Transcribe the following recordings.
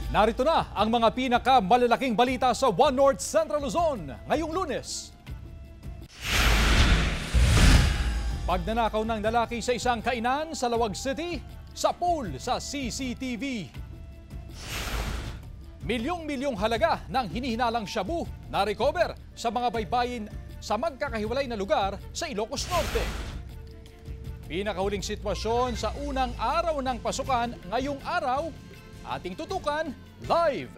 Narito na ang mga pinakamalalaking balita sa One North Central Luzon ngayong Lunes. Pagnanakaw ng lalaki sa isang kainan sa Lawag City, sa pool sa CCTV. Milyong-milyong halaga ng hinihinalang shabu na recover sa mga baybayin sa magkakahiwalay na lugar sa Ilocos Norte. Pinakahuling sitwasyon sa unang araw ng pasukan ngayong araw, ating tutukan live.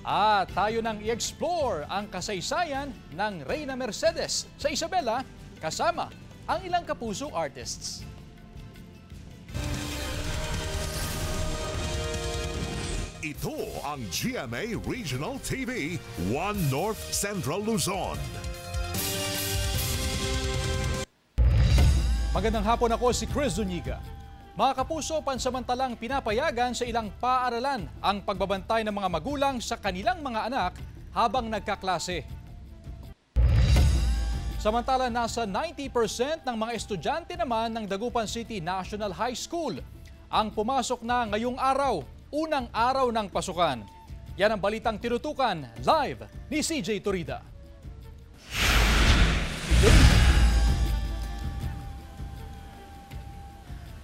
At tayo nang i-explore ang kasaysayan ng Reyna Mercedes sa Isabela kasama ang ilang kapusong artists. Ito ang GMA Regional TV, One North Central Luzon. Magandang hapon, ako si Chris Zuniga. Mga kapuso, pansamantalang pinapayagan sa ilang paaralan ang pagbabantay ng mga magulang sa kanilang mga anak habang nagkaklase. Samantala, nasa 90% ng mga estudyante naman ng Dagupan City National High School ang pumasok na ngayong araw, unang araw ng pasukan. Yan ang balitang tinutukan live ni CJ Turida.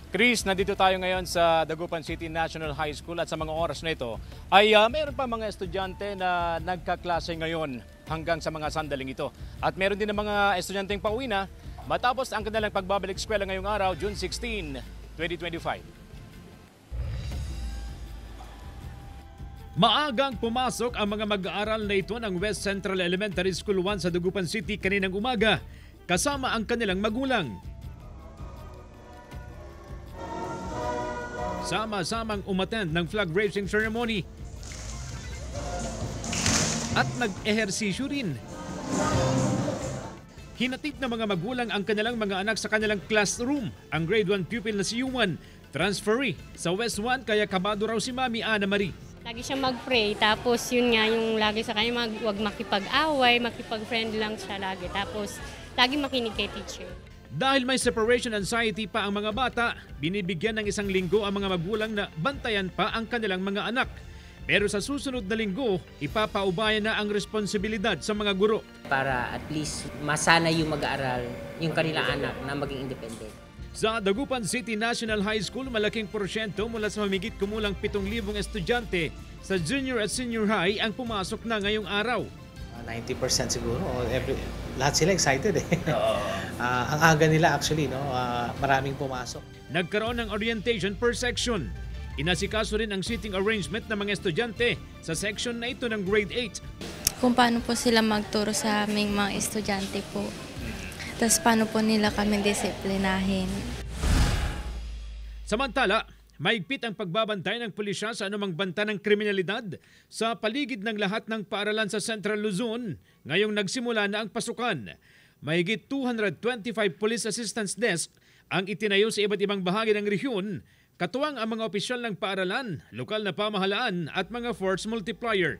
Chris, nandito tayo ngayon sa Dagupan City National High School at sa mga oras na ito ay mayroon pa mga estudyante na nagkaklase ngayon hanggang sa mga sandaling ito. At meron din ng mga estudyanteng pauwi na matapos ang kanilang pagbabalik eskwela ngayong araw, June 16, 2025. Maagang pumasok ang mga mag-aaral na ito ng West Central Elementary School 1 sa Dagupan City kaninang umaga kasama ang kanilang magulang. Sama-samang umattend ng flag raising ceremony at nag-ehersisyo rin. Hinatid ng mga magulang ang kanilang mga anak sa kanilang classroom. Ang grade 1 pupil na si Yuan, transferee sa West 1 kaya kabado raw si Mami Ana Marie. Lagi siya mag-pray, tapos yun nga yung lagi sa kanya, wag makipag-away, makipag-friend lang siya lagi. Tapos lagi makinig kay teacher. Dahil may separation anxiety pa ang mga bata, binibigyan ng isang linggo ang mga magulang na bantayan pa ang kanilang mga anak. Pero sa susunod na linggo, ipapaubayan na ang responsibilidad sa mga guro. Para at least masana yung mag-aaral, yung kanilang anak na maging independent. Sa Dagupan City National High School, malaking porsyento mula sa mamigit kumulang 7,000 estudyante sa junior at senior high ang pumasok na ngayong araw. 90% siguro. Lahat sila excited eh. Ang aga nila actually, no? Maraming pumasok. Nagkaroon ng orientation per section. Inasikaso rin ang seating arrangement ng mga estudyante sa section na ito ng grade 8. Kung paano po sila magturo sa aming mga estudyante po. Tapos paano po nila kami disiplinahin. Samantala, mahigpit ang pagbabantay ng pulisya sa anumang banta ng kriminalidad sa paligid ng lahat ng paaralan sa Central Luzon ngayong nagsimula na ang pasukan. Mahigit 225 police assistance desk ang itinayo sa iba't ibang bahagi ng rehiyon, katuwang ang mga opisyal ng paaralan, lokal na pamahalaan at mga force multiplier.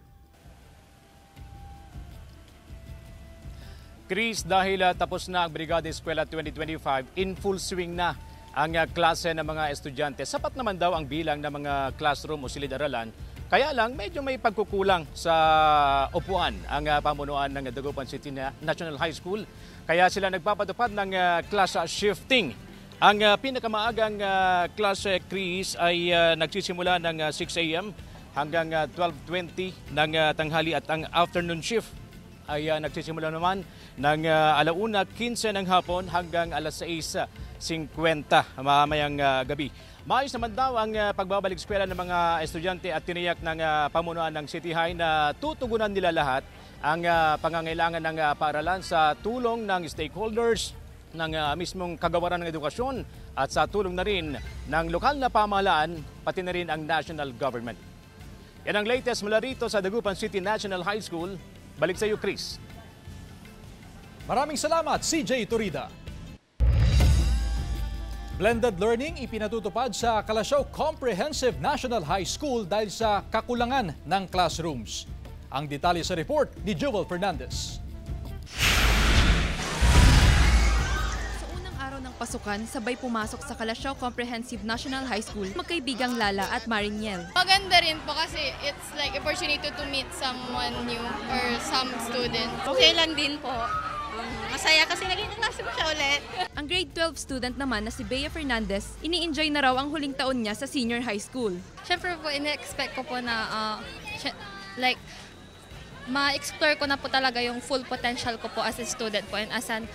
Chris, dahil tapos na ang Brigada Eskwela 2025, in full swing na ang klase ng mga estudyante. Sapat naman daw ang bilang ng mga classroom o silid-aralan. Kaya lang, medyo may pagkukulang sa upuan ang pamunuan ng Dagupan City National High School. Kaya sila nagpapatupad ng class shifting. Ang pinakamaagang klase, Chris, ay nagsisimula ng 6 a.m. hanggang 12:20 ng tanghali at ang afternoon shift ay nagsisimula naman ng 1:15 ng hapon hanggang 6:50 mamayang gabi. Maayos naman daw ang pagbabalik eskwela ng mga estudyante at tiniyak ng pamunuan ng City High na tutugunan nila lahat ang pangangailangan ng paaralan sa tulong ng stakeholders, ng mismong kagawaran ng edukasyon at sa tulong na rin ng lokal na pamahalaan pati na rin ang national government. Yan ang latest mula rito sa Dagupan City National High School. Balik sa iyo, Chris. Maraming salamat, CJ Turida. Blended learning ipinatutupad sa Kalasyaw Comprehensive National High School dahil sa kakulangan ng classrooms. Ang detalye sa report ni Joel Fernandez. Sa unang araw ng pasukan, sabay pumasok sa Calasiao Comprehensive National High School, magkaibigang Lala at Mariniel. Maganda rin po kasi it's like opportunity to meet someone new or some student. Okay lang din po. Masaya kasi naging klase ko siya ulit. Ang grade 12 student naman na si Bea Fernandez, ini-enjoy na raw ang huling taon niya sa senior high school. Siyempre po, ina-expect ko po na ma-explore ko na po talaga yung full potential ko po as a student po and as an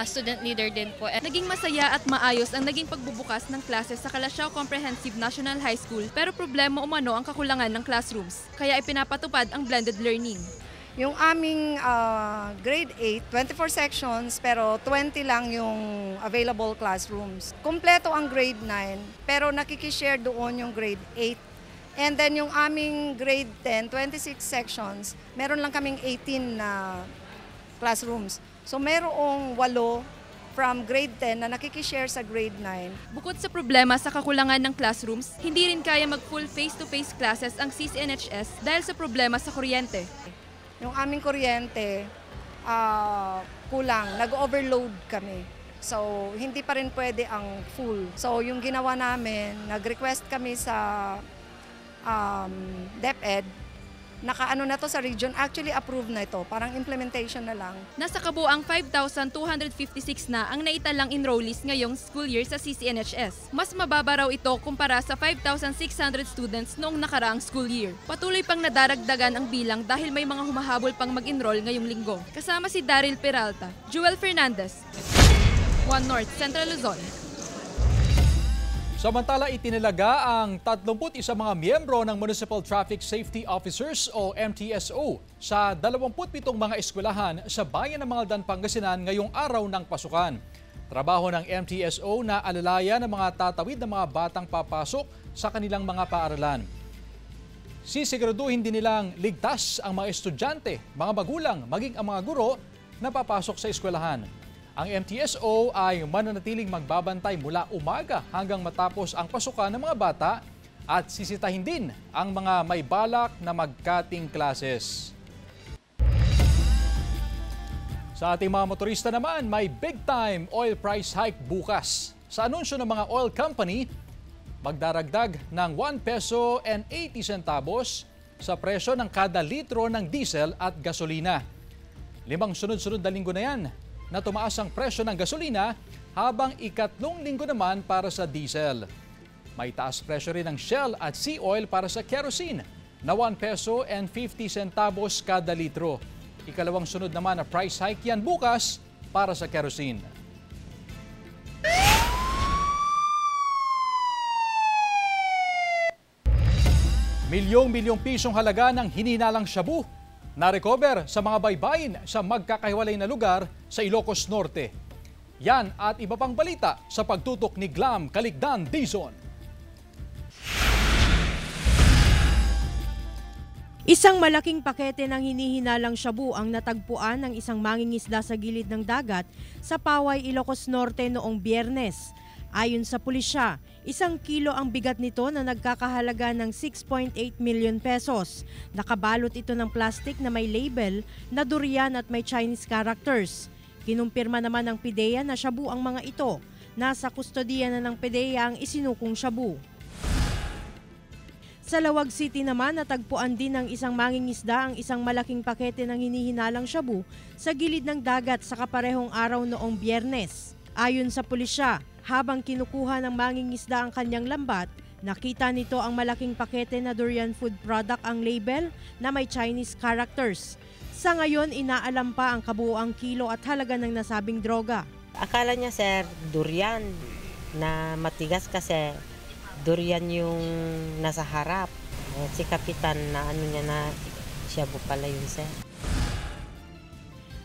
student leader din po. Naging masaya at maayos ang naging pagbubukas ng klase sa Calasiao Comprehensive National High School, pero problema umano ang kakulangan ng classrooms, kaya ipinapatupad ang blended learning. Yung aming grade 8, 24 sections pero 20 lang yung available classrooms. Kompleto ang grade 9 pero nakikishare doon yung grade 8. And then yung aming grade 10, 26 sections, meron lang kaming 18 na classrooms. So merong 8 from grade 10 na nakikishare sa grade 9. Bukod sa problema sa kakulangan ng classrooms, hindi rin kaya mag-full face-to-face classes ang CCNHS dahil sa problema sa kuryente. Yung aming kuryente, kulang, nag-overload kami. So hindi pa rin pwede ang full. So yung ginawa namin, nag-request kami sa DepEd, nakaano na to sa region, actually approved na ito, parang implementation na lang. Nasa kabuang 5,256 na ang naitalang enrollees ngayong school year sa CCNHS. Mas mababa raw ito kumpara sa 5,600 students noong nakaraang school year. Patuloy pang nadaragdagan ang bilang dahil may mga humahabol pang mag-enroll ngayong linggo. Kasama si Daryl Peralta, Joel Fernandez, One North, Central Luzon. Samantala, itinalaga ang 31 mga miyembro ng Municipal Traffic Safety Officers o MTSO sa 27 mga eskwelahan sa bayan ng Mangaldan, Pangasinan ngayong araw ng pasukan. Trabaho ng MTSO na alalayan ng mga tatawid ng mga batang papasok sa kanilang mga paaralan. Sisiguraduhin din nilang ligtas ang mga estudyante, mga magulang, maging ang mga guro na papasok sa eskwelahan. Ang MTSO ay mananatiling magbabantay mula umaga hanggang matapos ang pasukan ng mga bata at sisitahin din ang mga may balak na mag-cutting classes. Sa ating mga motorista naman, may big-time oil price hike bukas. Sa anunsyo ng mga oil company, magdaragdag ng 1 peso and 80 centavos sa presyo ng kada litro ng diesel at gasolina. 5 sunod-sunod na linggo na yan na tumaas ang presyo ng gasolina habang ikatlong linggo naman para sa diesel. May taas presyo rin ng Shell at Sea Oil para sa kerosene na 1 peso and 50 centavos kada litro. Ikalawang sunod naman na price hike yan bukas para sa kerosene. Milyong-milyong pisong halaga ng hinihinalang shabu na-recover sa mga baybayin sa magkakahiwalay na lugar sa Ilocos Norte. Yan at iba pang balita sa pagtutok ni Glam Caligdan Dizon. Isang malaking pakete ng hinihinalang shabu ang natagpuan ng isang mangingisda sa gilid ng dagat sa Paway, Ilocos Norte noong Biyernes. Ayon sa pulisya, 1 kilo ang bigat nito na nagkakahalaga ng 6.8 million pesos. Nakabalot ito ng plastic na may label na durian at may Chinese characters. Kinumpirma naman ng PIDEA na shabu ang mga ito. Nasa kustodiya na ng PIDEA ang isinukong shabu. Sa Lawag City naman, natagpuan din ng isang mangingisda ang isang malaking pakete ng hinihinalang shabu sa gilid ng dagat sa kaparehong araw noong Biyernes. Ayon sa pulisya, habang kinukuha ng mangingisda ang kanyang lambat, nakita nito ang malaking pakete na durian food product ang label na may Chinese characters. Sa ngayon, inaalam pa ang kabuuang kilo at halaga ng nasabing droga. Akala niya, sir, durian na matigas kasi durian yung nasa harap. Si Kapitan na niya na shabu pala yun, sir.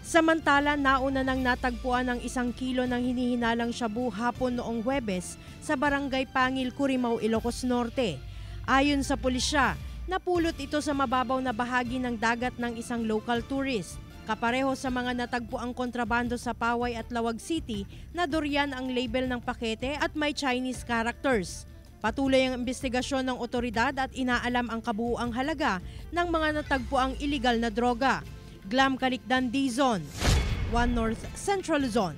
Samantala, nauna nang natagpuan ang 1 kilo ng hinihinalang shabu hapon noong Huwebes sa Barangay Pangil, Curimaw, Ilocos Norte. Ayon sa pulisya, napulot ito sa mababaw na bahagi ng dagat ng isang local tourist. Kapareho sa mga natagpuang kontrabando sa Paway at Lawag City na durian ang label ng pakete at may Chinese characters. Patuloy ang investigasyon ng otoridad at inaalam ang kabuuang halaga ng mga natagpuang iligal na droga. Glam Caligdan Dizon, One North, Central Luzon.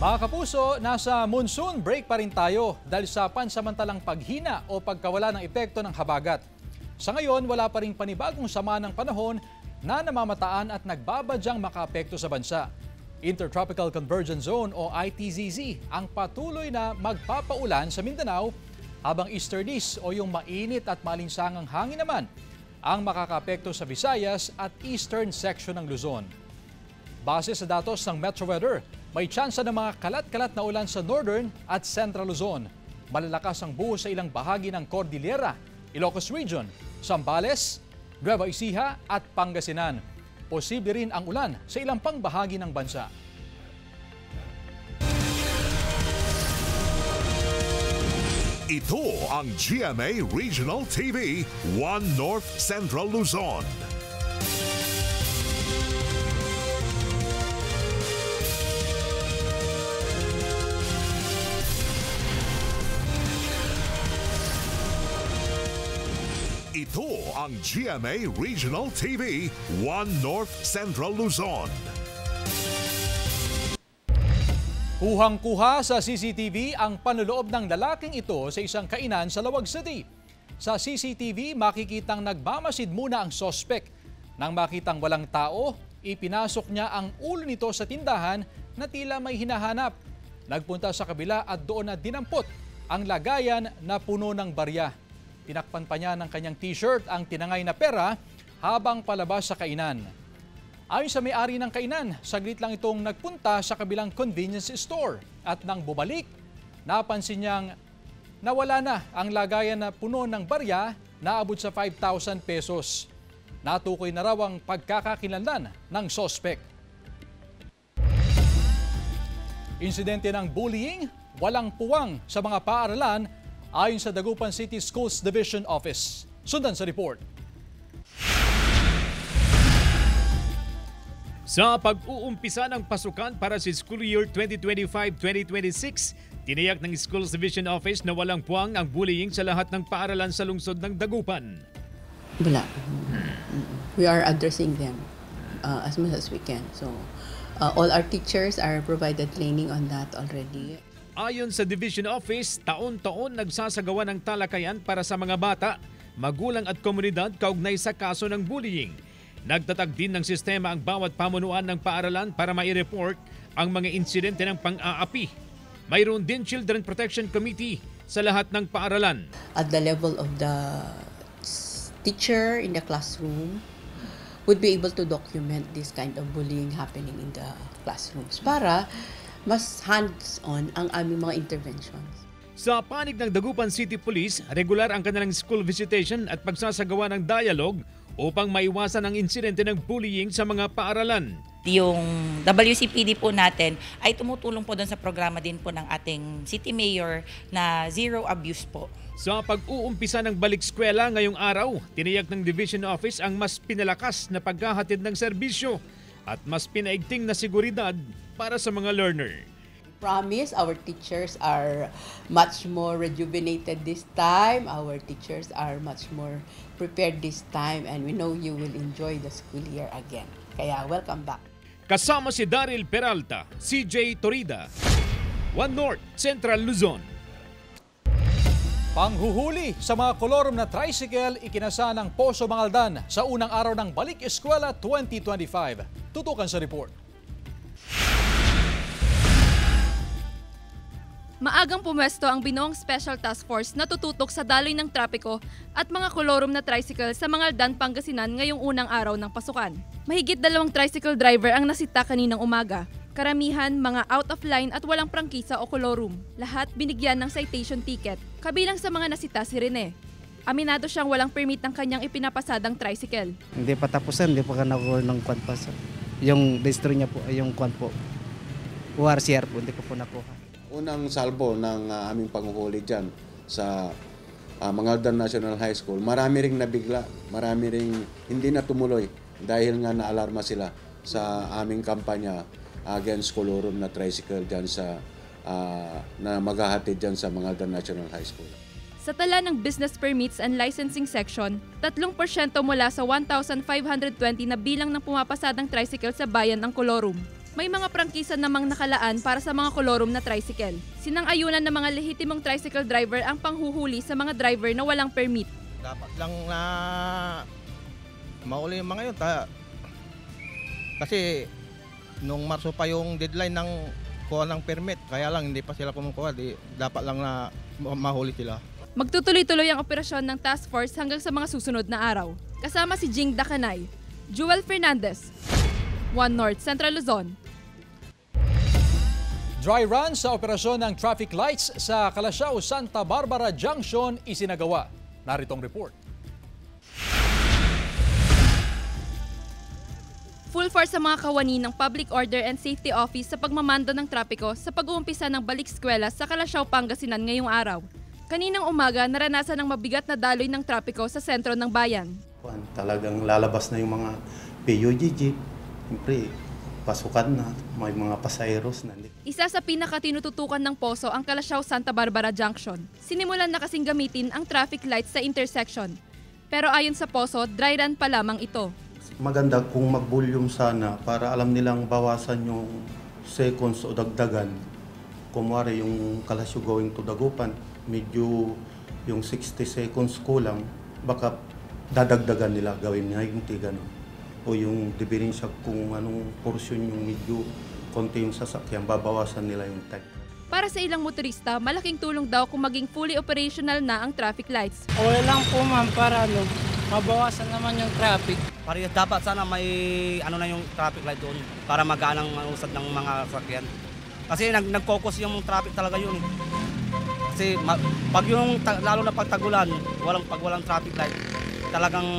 Mga kapuso, nasa monsoon break pa rin tayo dahil sa pansamantalang paghina o pagkawala ng epekto ng habagat. Sa ngayon, wala pa rin panibagong sama ng panahon na namamataan at nagbabadyang makaapekto sa bansa. Intertropical Convergence Zone o ITZZ ang patuloy na magpapaulan sa Mindanao habang easterlies o yung mainit at malinsangang hangin naman ang makakaapekto sa Visayas at eastern section ng Luzon. Base sa datos ng Metro Weather, may tsansa ng mga kalat-kalat na ulan sa northern at central Luzon. Malalakas ang buhos sa ilang bahagi ng Cordillera, Ilocos Region, Zambales, Nueva Ecija at Pangasinan. Posible rin ang ulan sa ilang pang bahagi ng bansa. Ito ang GMA Regional TV, 1 North Central Luzon. Ito ang GMA Regional TV, 1 North Central Luzon. Kuhang-kuha sa CCTV ang panloloob ng lalaking ito sa isang kainan sa Lawag City. Sa CCTV, makikitang nagmamasid muna ang sospek. Nang makitang walang tao, ipinasok niya ang ulo nito sa tindahan na tila may hinahanap. Nagpunta sa kabila at doon na dinampot ang lagayan na puno ng barya. Tinakpan pa niya ng kanyang t-shirt ang tinangay na pera habang palabas sa kainan. Ayon sa may-ari ng kainan, saglit lang itong nagpunta sa kabilang convenience store at nang bumalik, napansin niyang nawala na ang lagayan na puno ng barya na abot sa 5,000 pesos. Natukoy na raw ang pagkakakilanlan ng sospek. Insidente ng bullying, walang puwang sa mga paaralan ayon sa Dagupan City Schools Division Office. Sundan sa report. Sa pag-uumpisa ng pasukan para sa school year 2025-2026, tiniyak ng Schools Division Office na walang puwang ang bullying sa lahat ng paaralan sa lungsod ng Dagupan. Wala. We are addressing them as much as we can. So, all our teachers are provided training on that already. Ayon sa Division Office, taon-taon nagsasagawa ng talakayan para sa mga bata, magulang at komunidad kaugnay sa kaso ng bullying. Nagtatag din ng sistema ang bawat pamunuan ng paaralan para mai-report ang mga insidente ng pang-aapi. Mayroon din Children Protection Committee sa lahat ng paaralan. At the level of the teacher in the classroom would be able to document this kind of bullying happening in the classrooms para mas hands-on ang aming mga interventions. Sa panig ng Dagupan City Police, regular ang kanilang school visitation at pagsasagawa ng dialogue upang maiwasan ang insidente ng bullying sa mga paaralan. Yung WCPD po natin ay tumutulong po doon sa programa din po ng ating City Mayor na Zero Abuse po. Sa pag-uumpisa ng balik-skwela ngayong araw, tiniyak ng Division Office ang mas pinalakas na paghahatid ng serbisyo at mas pinaigting na seguridad para sa mga learner. Promise, our teachers are much more rejuvenated this time. Our teachers are much more prepared this time and we know you will enjoy the school year again. Kaya welcome back. Kasama si Daryl Peralta, CJ Torida, 1 North Central Luzon. Panghuhuli sa mga kolorom na tricycle ikinasa ng Poso Mangaldan sa unang araw ng Balik Eskwela 2025. Tutukan sa report. Maagang pumwesto ang Binoong Special Task Force na tututok sa daloy ng trapiko at mga kolorom na tricycle sa Mangaldan, Pangasinan ngayong unang araw ng pasukan. Mahigit 2 tricycle driver ang nasita kaninang umaga. Karamihan mga out of line at walang prangkisa o kolorum. Lahat binigyan ng citation ticket. Kabilang sa mga nasita si Rene. Aminado siyang walang permit ng kanyang ipinapasadang tricycle. Hindi pa tapusan, hindi pa nakuha ng kwanpas. Yung distro niya po, yung kwan po. URCR po, hindi po nakuha. Unang salbo ng aming panguhuli dyan sa Mangaldan National High School, marami ring nabigla, marami ring hindi na tumuloy dahil nga naalarma sila sa aming kampanya against kolorum na tricycle dyan sa na maghahatid dyan sa Mangaldan National High School. Sa tala ng Business Permits and Licensing Section, 3% mula sa 1,520 na bilang ng pumapasadang tricycle sa bayan ang kolorum. May mga prangkisa namang nakalaan para sa mga kolorum na tricycle. Sinang-ayunan ng mga lehitimong tricycle driver ang panghuhuli sa mga driver na walang permit. Dapat lang na mauli yung mga yun. Kasi nung Marso pa yung deadline ng kuha ng permit, kaya lang hindi pa sila kumukuha. Dapat lang na mahuli sila. Magtutuloy-tuloy ang operasyon ng task force hanggang sa mga susunod na araw. Kasama si Jing Dacanay, Joel Fernandez, One North Central Luzon. Dry run sa operasyon ng traffic lights sa Calasiao, Santa Barbara Junction isinagawa. Naritong report. Full force sa mga kawani ng Public Order and Safety Office sa pagmamando ng trapiko sa pag-uumpisa ng balik eskwela sa Calasiao, Pangasinan ngayong araw. Kaninang umaga, naranasan ng mabigat na daloy ng trapiko sa sentro ng bayan. Talagang lalabas na yung mga PUGG, siyempre pasukan na, may mga pasayros na. Isa sa pinakatinututukan ng poso ang Calasiao Santa Barbara Junction. Sinimulan na kasing gamitin ang traffic lights sa intersection. Pero ayon sa poso, dry run pa lamang ito. Maganda kung mag-volume sana para alam nilang bawasan yung seconds o dagdagan. Kumwari yung Calasiao going to Dagupan, medyo yung 60 seconds kulang, baka dadagdagan nila gawin 90 gano'n. O yung diferensya kung anong portion yung medyo konti yung sasakyan, babawasan nila yung time. Para sa ilang motorista, malaking tulong daw kung maging fully operational na ang traffic lights. Okay lang po ma'am para mabawasan naman yung traffic. Dapat sana may na yung traffic light doon para magaan ang usad ng mga sasakyan. Kasi nag-focus yung traffic talaga yun. Kasi pag yung lalo na pagtagulan, walang traffic light, talagang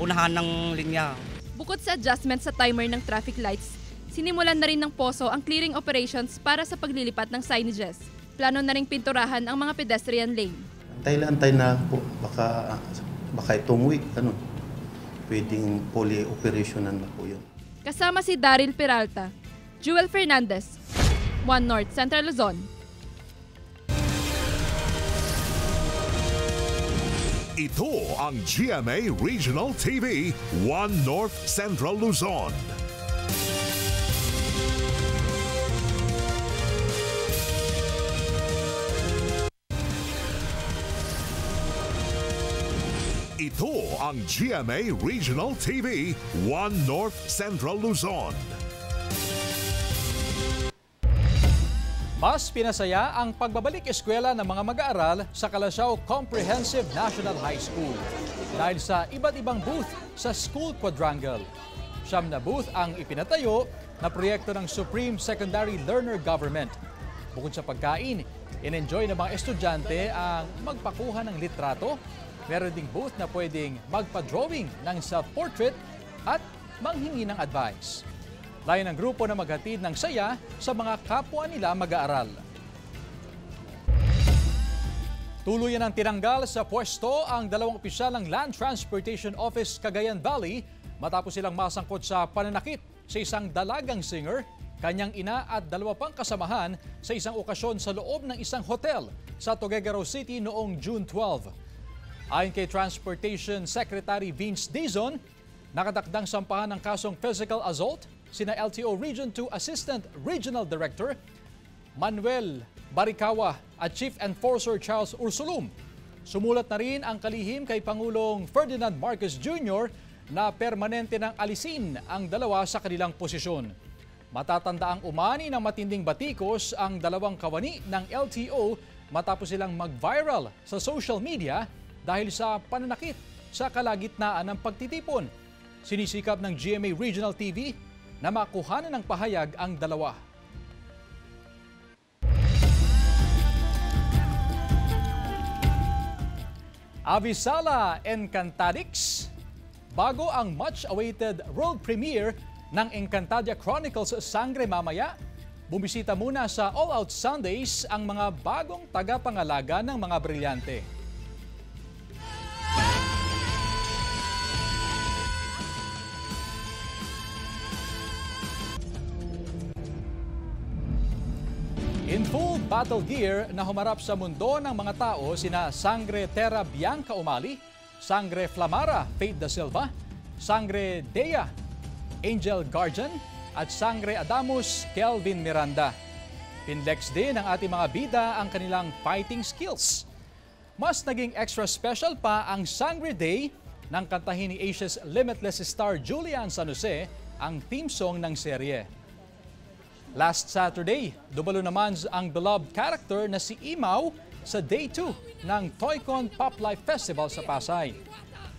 unahan ng linya. Bukod sa adjustment sa timer ng traffic lights, sinimulan na rin ng poso ang clearing operations para sa paglilipat ng signages. Plano na ring pinturahan ang mga pedestrian lane. Antay na po, baka itong week, pwedeng fully operational na po yun. Kasama si Daryl Peralta, Joel Fernandez, One North Central Luzon. Ito ang GMA Regional TV, One North Central Luzon. Ito ang GMA Regional TV, One North Central Luzon. Mas pinasaya ang pagbabalik eskwela ng mga mag-aaral sa Calasiao Comprehensive National High School dahil sa iba't ibang booth sa School Quadrangle. 9 na booth ang ipinatayo na proyekto ng Supreme Secondary Learner Government. Bukod sa pagkain, in-enjoy ng mga estudyante ang magpakuha ng litrato. Meron ding booth na pwedeng magpa-drawing ng self-portrait at manghingi ng advice. Layo ng grupo na maghatid ng saya sa mga kapwa nila mag-aaral. Tuluyan ang tinanggal sa pwesto ang 2 opisyal ng Land Transportation Office Cagayan Valley matapos silang masangkot sa pananakit sa isang dalagang singer, kanyang ina at 2 pang kasamahan sa isang okasyon sa loob ng isang hotel sa Tuguegarao City noong June 12. Ayon kay Transportation Secretary Vince Dizon, nakatakdang sampahan ng kasong physical assault sina LTO Region 2 Assistant Regional Director Manuel Barikawa at Chief Enforcer Charles Ursulum. Sumulat na rin ang kalihim kay Pangulong Ferdinand Marcos Jr. na permanente ng alisin ang 2 sa kanilang posisyon. Matatandaang umani ng matinding batikos ang 2 kawani ng LTO matapos silang mag-viral sa social media dahil sa pananakit sa kalagitnaan ng pagtitipon. Sinisikap ng GMA Regional TV na makuhanan ng pahayag ang 2. Avisala Encantadix. Bago ang much-awaited world premiere ng Encantadia Chronicles Sangre mamaya, bumisita muna sa All Out Sundays ang mga bagong tagapangalaga ng mga brilyante. In battle gear na humarap sa mundo ng mga tao sina Sangre Terra Bianca Umali, Sangre Flamara Faith Da Silva, Sangre Dea Angel Guardian at Sangre Adamus Kelvin Miranda. Pinlex din ng ating mga bida ang kanilang fighting skills. Mas naging extra special pa ang Sangre Day nang kantahin ni Asia's Limitless star Julian San Jose ang theme song ng serye. Last Saturday, dumalo naman ang beloved character na si Imaw sa Day 2 ng Toycon Pop Life Festival sa Pasay.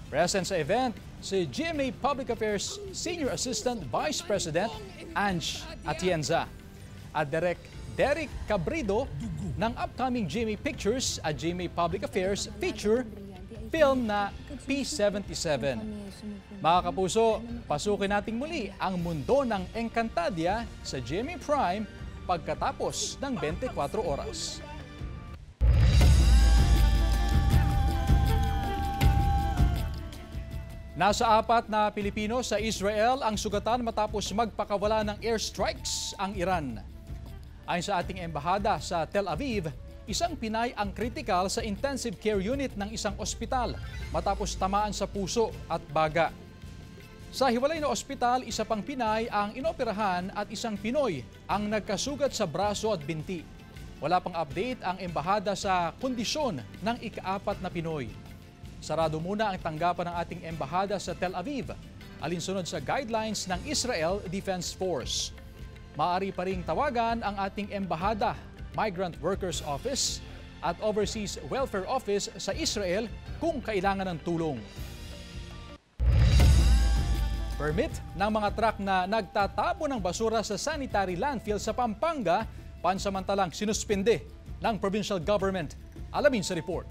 Present sa event, si GMA Public Affairs Senior Assistant Vice President Ange Atienza at Derek Cabrido ng upcoming GMA Pictures at GMA Public Affairs feature film na P77. Mga kapuso, pasukin natin muli ang mundo ng Encantadia sa GMA Prime pagkatapos ng 24 oras. Nasa 4 na Pilipino sa Israel ang sugatan matapos magpakawala ng airstrikes ang Iran. Ayon sa ating embahada sa Tel Aviv, isang Pinay ang critical sa intensive care unit ng isang ospital matapos tamaan sa puso at baga. Sa hiwalay na ospital, isa pang Pinay ang inoperahan at isang Pinoy ang nagkasugat sa braso at binti. Wala pang update ang embahada sa kondisyon ng ika-4 na Pinoy. Sarado muna ang tanggapan ng ating embahada sa Tel Aviv, alinsunod sa guidelines ng Israel Defense Force. Maaari pa ring tawagan ang ating embahada, Migrant Workers Office at Overseas Welfare Office sa Israel kung kailangan ng tulong. Permit ng mga truck na nagtatapon ng basura sa sanitary landfill sa Pampanga, pansamantalang sinuspende ng provincial government. Alamin sa report.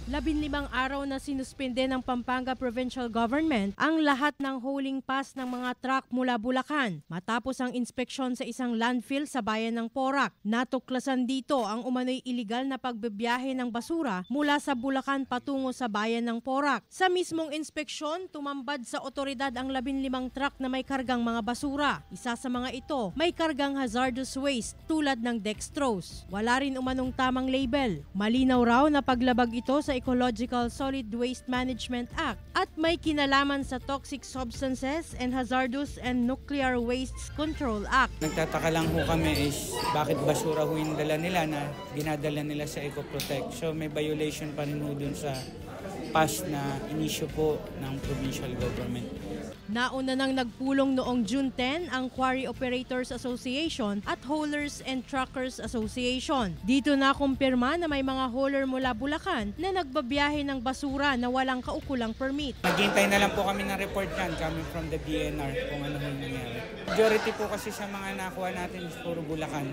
15 araw na sinuspende ng Pampanga Provincial Government ang lahat ng hauling pass ng mga truck mula Bulacan matapos ang inspeksyon sa isang landfill sa bayan ng Porac. Natuklasan dito ang umano'y iligal na pagbibiyahe ng basura mula sa Bulacan patungo sa bayan ng Porac. Sa mismong inspeksyon, tumambad sa otoridad ang 15 truck na may kargang mga basura. Isa sa mga ito may kargang hazardous waste tulad ng dextrose. Wala rin umanong tamang label. Malinaw raw na paglabag ito sa Ecological Solid Waste Management Act at may kinalaman sa Toxic Substances and Hazardous and Nuclear Wastes Control Act. Nagtataka lang ho kami is bakit basura ho yung dala nila na dinadala nila sa Ecoprotect. So may violation pa rin ho dun sa pass na inisyo po ng provincial government. Nauna nang nagpulong noong June 10 ang Quarry Operators Association at Haulers and Truckers Association. Dito na kumpirma na may mga hauler mula Bulacan na nagbabiyahe ng basura na walang kaukulang permit. Naghintay na lang po kami ng report dyan coming from the DNR kung ano yung nangyari. Majority po kasi sa mga nakuha natin is puro Bulacan.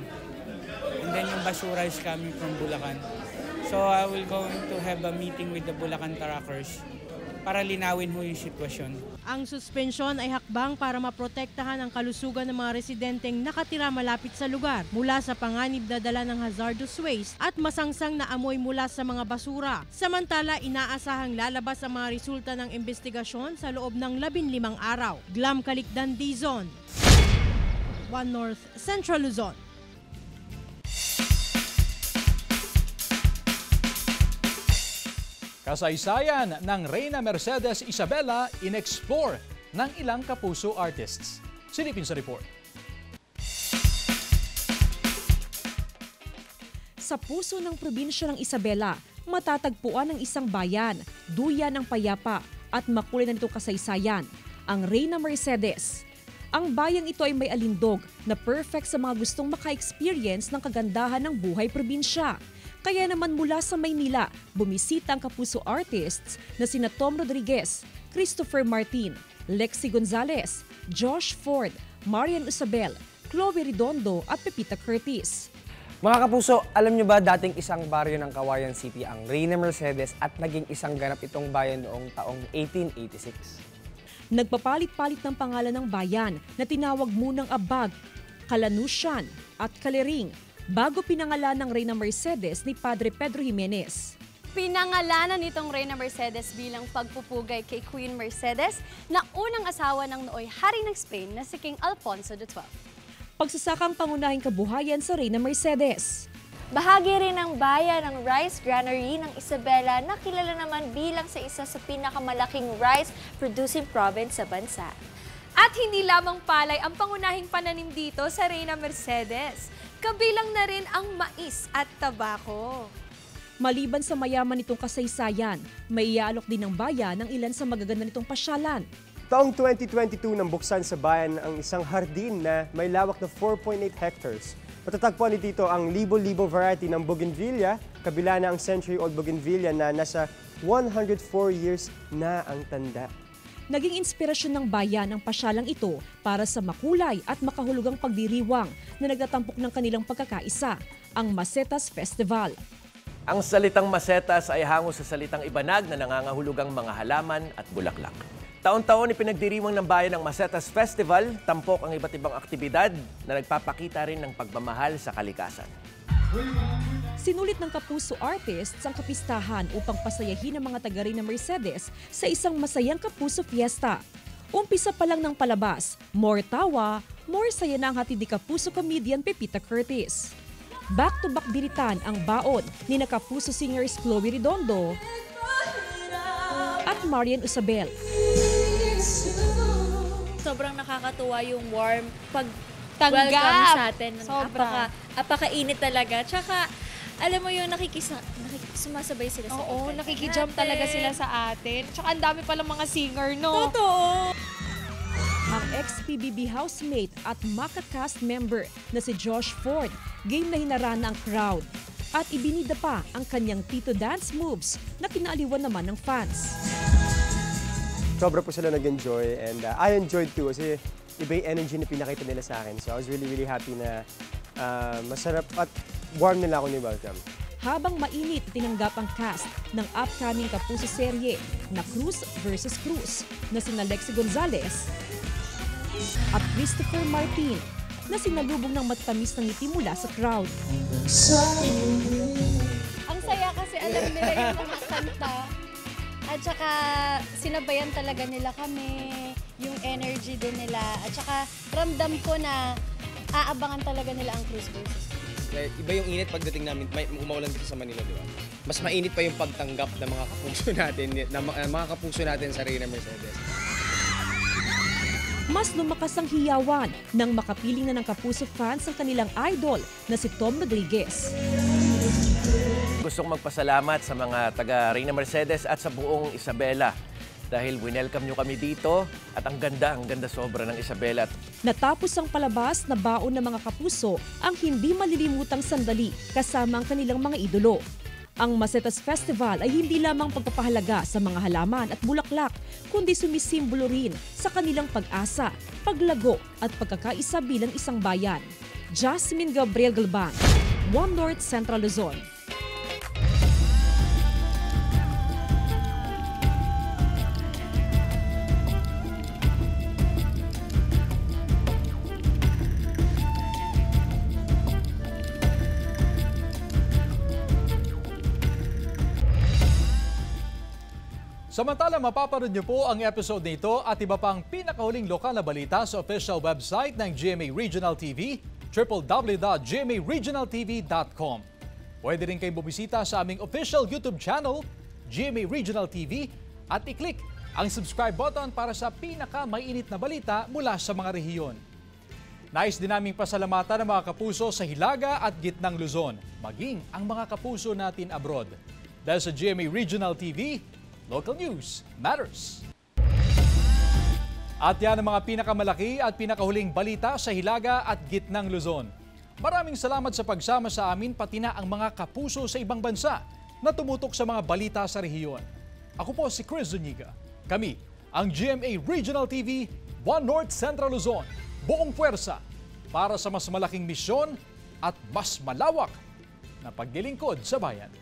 And then yung basura is coming from Bulacan. So I will go to have a meeting with the Bulacan truckers para linawin ho yung sitwasyon. Ang suspensyon ay hakbang para maprotektahan ang kalusugan ng mga residenteng nakatira malapit sa lugar mula sa panganib na dala ng hazardous waste at masangsang na amoy mula sa mga basura. Samantala, inaasahang lalabas ang mga resulta ng investigasyon sa loob ng 15 araw. Glam Calicdan, Dizon, One North Central Luzon. Kasaysayan ng Reyna Mercedes Isabela in-explore ng ilang kapuso artists. Silipin sa report. Sa puso ng probinsya ng Isabela, matatagpuan ng isang bayan, duyan ng payapa at makulay na nitong kasaysayan, ang Reyna Mercedes. Ang bayang ito ay may alindog na perfect sa mga gustong maka-experience ng kagandahan ng buhay probinsya. Kaya naman mula sa Maynila, bumisita ang kapuso artists na sina Tom Rodriguez, Christopher Martin, Lexi Gonzalez, Josh Ford, Marian Isabel, Chloe Redondo at Pepita Curtis. Mga kapuso, alam nyo ba dating isang baryo ng Kawayan City ang Reyna Mercedes at naging isang ganap itong bayan noong taong 1886? Nagpapalit-palit ng pangalan ng bayan na tinawag munang Abag, Kalanusian at Kalering bago pinangalan ng Reyna Mercedes ni Padre Pedro Jimenez. Pinangalanan nitong Reyna Mercedes bilang pagpupugay kay Queen Mercedes na unang asawa ng nooy hari ng Spain na si King Alfonso XII. Pagsasakang pangunahing kabuhayan sa Reyna Mercedes. Bahagi rin ng bayan ng rice granary ng Isabela na kilala naman bilang sa isa sa pinakamalaking rice-producing province sa bansa. At hindi lamang palay ang pangunahing pananim dito sa Reyna Mercedes. Kabilang na rin ang mais at tabako. Maliban sa mayaman nitong kasaysayan, may iaalok din ng bayan ng ilan sa magaganda nitong pasyalan. Taong 2022 nang buksan sa bayan ang isang hardin na may lawak na 4.8 hectares. Matatagpuan dito ang libo-libo variety ng bougainvillea, kabila na ang century-old bougainvillea na nasa 104 years na ang tanda. Naging inspirasyon ng bayan ang pasyalang ito para sa makulay at makahulugang pagdiriwang na nagtatampok ng kanilang pagkakaisa, ang Masetas Festival. Ang salitang masetas ay hango sa salitang ibanag na nangangahulugang mga halaman at bulaklak. Taon-taon ipinagdiriwang ng bayan ng Masetas Festival, tampok ang iba't ibang aktibidad na nagpapakita rin ng pagmamahal sa kalikasan. Sinulit ng Kapuso Artists ang kapistahan upang pasayahin ang mga taga-Reyna Mercedes sa isang masayang Kapuso Fiesta. Umpisa pa lang ng palabas, more tawa, more saya na ang hatid ni Kapuso comedian Pepita Curtis. Back-to-back biritan ang baon ni Kapuso singers Chloe Redondo at Marian Isabel. Sobrang nakakatuwa yung warm Tanggap. welcome sa atin. Sobra. Apaka-init talaga. Tsaka, alam mo yung sumasabay sila sa Oo, event nakikijump natin. talaga sila sa atin. Tsaka ang dami palang mga singer, no? Totoo! Ang ex-PBB housemate at Maka cast member na si Josh Ford, game na hinarana ang crowd. At ibinida pa ang kanyang Tito dance moves na kinaaliwan naman ng fans. Sobra po sila nag-enjoy and I enjoyed too kasi iba yung energy na pinakita nila sa akin. So I was really happy na masarap at warm nila ako ni-welcome. Habang mainit, tinanggap ang cast ng upcoming Kapuso serye na Cruz vs. Cruz na sina Lexi Gonzalez at Christopher Martin na sinalubong ng matamis ng ngiti mula sa crowd. Ang saya kasi alam nila yung mga kanta. At saka sinabayan talaga nila kami, yung energy din nila. At saka ramdam ko na aabangan talaga nila ang Cruz vs. Iba yung init pagdating namin, may umaulan dito sa Manila, di ba? Mas mainit pa yung pagtanggap ng mga kapuso natin, mga kapuso natin sa Reyna Mercedes. Mas lumakas ang hiyawan nang makapiling na ng Kapuso fans ang kanilang idol na si Tom Rodriguez. Gustong magpasalamat sa mga taga Reyna Mercedes at sa buong Isabela dahil winelcome nyo kami dito at ang ganda sobra ng Isabela. Natapos ang palabas na baon ng mga Kapuso ang hindi malilimutang sandali kasama ang kanilang mga idolo. Ang Masetas Festival ay hindi lamang pagpapahalaga sa mga halaman at bulaklak, kundi sumisimbolo rin sa kanilang pag-asa, paglago at pagkakaisa bilang isang bayan. Jasmine Gabriel Galban, One North Central Luzon. Samantala, mapapanood niyo po ang episode nito at iba pang pinakahuling lokal na balita sa official website ng GMA Regional TV, www.gmaregionaltv.com. Pwede rin kayong bumisita sa aming official YouTube channel, GMA Regional TV, at i-click ang subscribe button para sa pinaka-mainit na balita mula sa mga rehiyon. Nais din naming pasalamatan ang mga kapuso sa Hilaga at Gitnang Luzon, maging ang mga kapuso natin abroad. Dahil sa GMA Regional TV, local news matters. At yan ang mga pinakamalaki at pinakahuling balita sa Hilaga at Gitnang Luzon. Maraming salamat sa pagsama sa amin pati na ang mga kapuso sa ibang bansa na tumutok sa mga balita sa rehiyon. Ako po si Chris Zuniga. Kami ang GMA Regional TV, One North Central Luzon. Buong puwersa para sa mas malaking misyon at mas malawak na paglilingkod sa bayan.